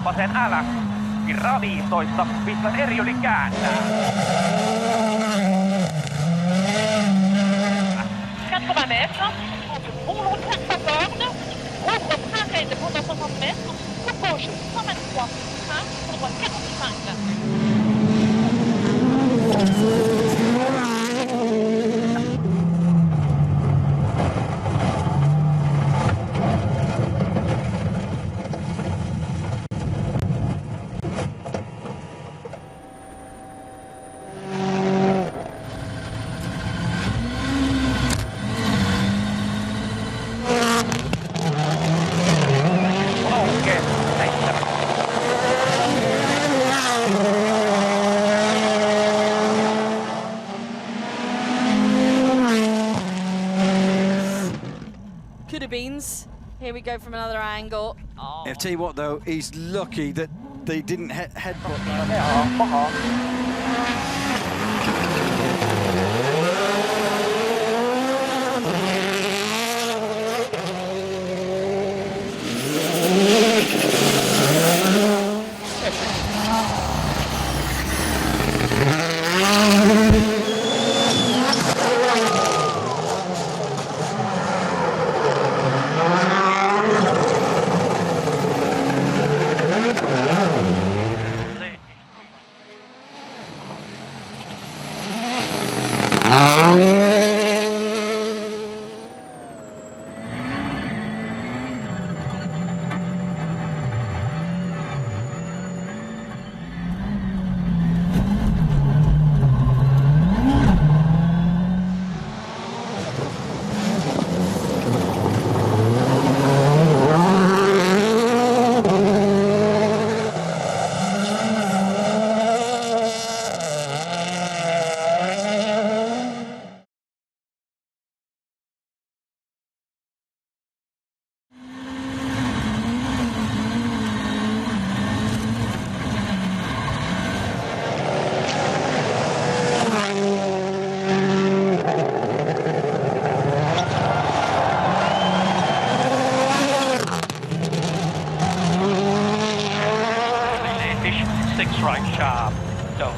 Vasen alas. Virraa 15. Pistän eri yli kääntää. Quatre-vingts mètres. Bon long train de corde. Ouvre pareil de pendant 60 mètres. Pour gauche 123. Hein, pour droite 45. Could have beens. Here we go from another angle. Oh. I'll tell you what though, he's lucky that they didn't headbutt. Right sharp. Don't.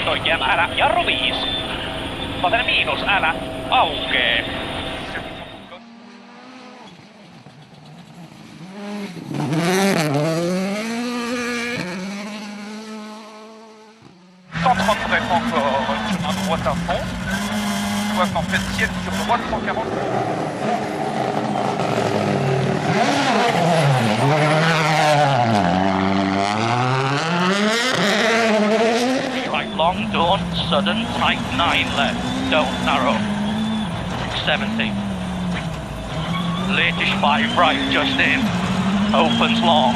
oikean älä, jarru 5. Vasen miinus, älä, aukee. Encore chemin droite à fond. Soit en pleine ciel sur droite 140. Right long, don't sudden, tight 9 left, don't narrow. 70. Latish 5 right, just in. Opens long.